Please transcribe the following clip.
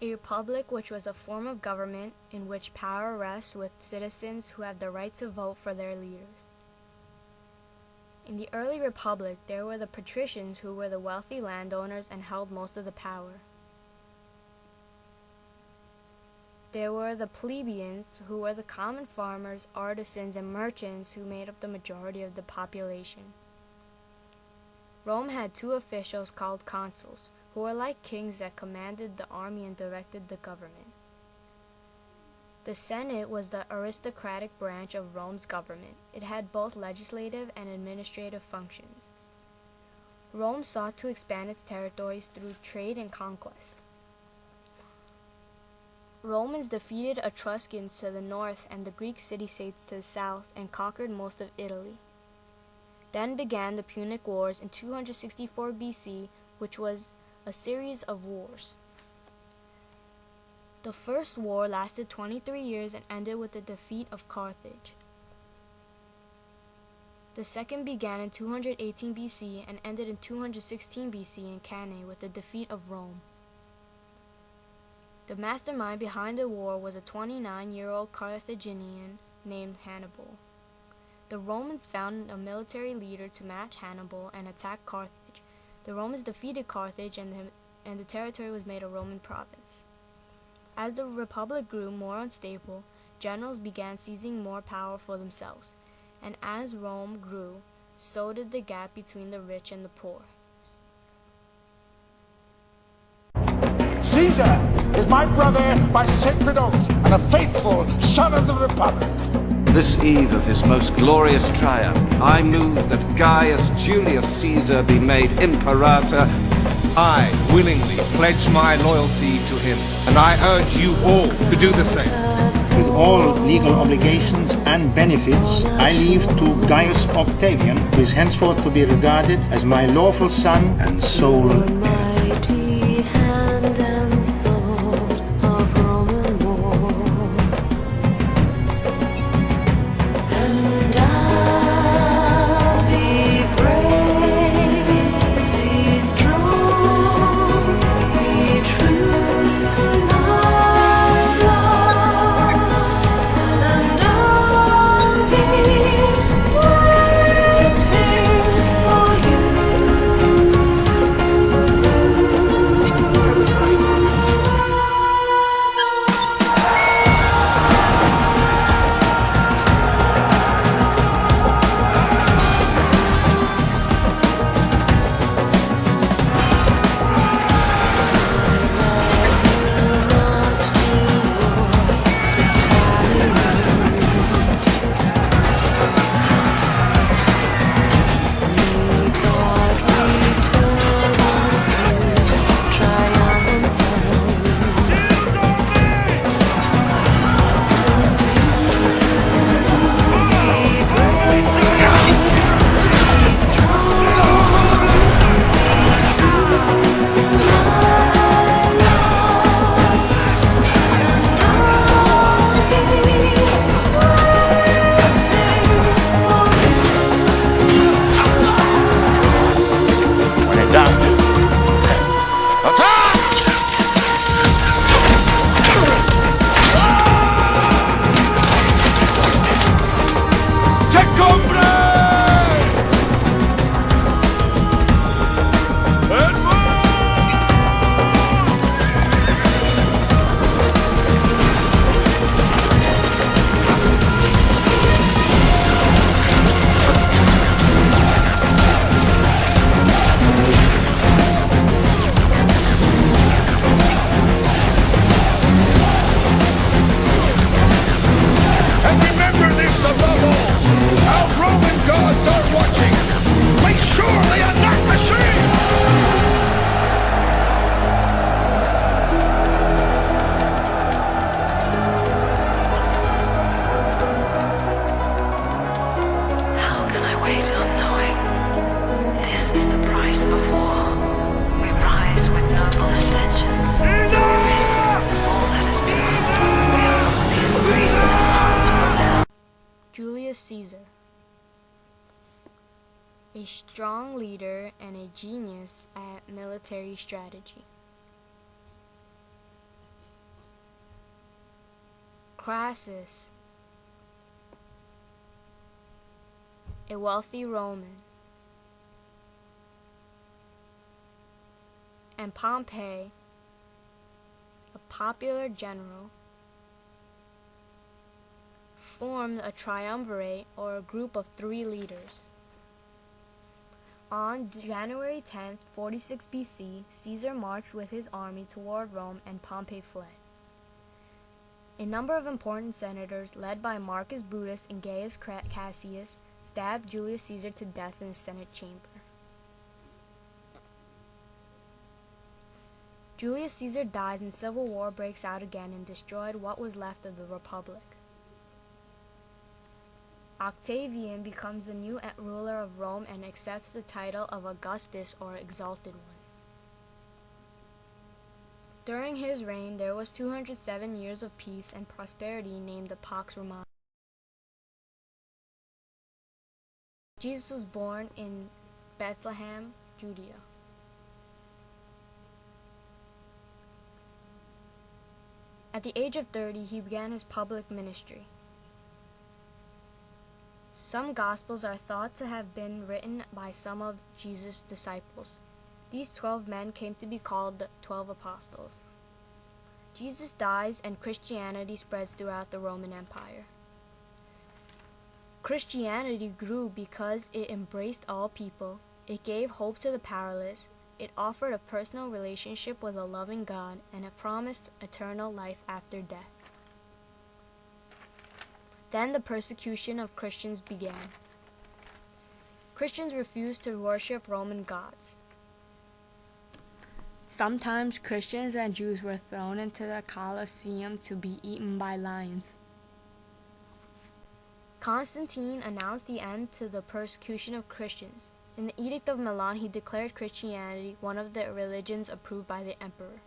A republic, which was a form of government in which power rests with citizens who have the right to vote for their leaders. In the early republic, there were the patricians, who were the wealthy landowners and held most of the power. There were the plebeians, who were the common farmers, artisans, and merchants who made up the majority of the population. Rome had two officials called consuls, who were like kings that commanded the army and directed the government. The Senate was the aristocratic branch of Rome's government. It had both legislative and administrative functions. Rome sought to expand its territories through trade and conquest. Romans defeated Etruscans to the north and the Greek city-states to the south and conquered most of Italy. Then began the Punic Wars in 264 BC, which was a series of wars. The first war lasted 23 years and ended with the defeat of Carthage. The second began in 218 BC and ended in 216 BC in Cannae with the defeat of Rome. The mastermind behind the war was a 29-year-old Carthaginian named Hannibal. The Romans found a military leader to match Hannibal and attacked Carthage. The Romans defeated Carthage and the territory was made a Roman province. As the republic grew more unstable, generals began seizing more power for themselves, and as Rome grew, so did the gap between the rich and the poor. Caesar is my brother by sacred oath and a faithful son of the Republic. This eve of his most glorious triumph, I move that Gaius Julius Caesar be made Imperator. I willingly pledge my loyalty to him, and I urge you all to do the same. With all legal obligations and benefits, I leave to Gaius Octavian, who is henceforth to be regarded as my lawful son and sole heir. Julius Caesar, a strong leader and a genius at military strategy. Crassus, a wealthy Roman, and Pompey, a popular general, formed a triumvirate, or a group of 3 leaders. On January 10th, 46 BC, Caesar marched with his army toward Rome and Pompey fled. A number of important senators, led by Marcus Brutus and Gaius Cassius, stabbed Julius Caesar to death in the Senate chamber. Julius Caesar dies and civil war breaks out again and destroyed what was left of the Republic. Octavian becomes the new ruler of Rome and accepts the title of Augustus, or Exalted One. During his reign, there was 207 years of peace and prosperity, named the Pax Romana. Jesus was born in Bethlehem, Judea. At the age of 30, he began his public ministry. Some Gospels are thought to have been written by some of Jesus' disciples. These 12 men came to be called the 12 Apostles. Jesus dies and Christianity spreads throughout the Roman Empire. Christianity grew because it embraced all people, it gave hope to the powerless, it offered a personal relationship with a loving God, and it promised eternal life after death. Then the persecution of Christians began. Christians refused to worship Roman gods. Sometimes Christians and Jews were thrown into the Colosseum to be eaten by lions. Constantine announced the end to the persecution of Christians. In the Edict of Milan, he declared Christianity one of the religions approved by the emperor.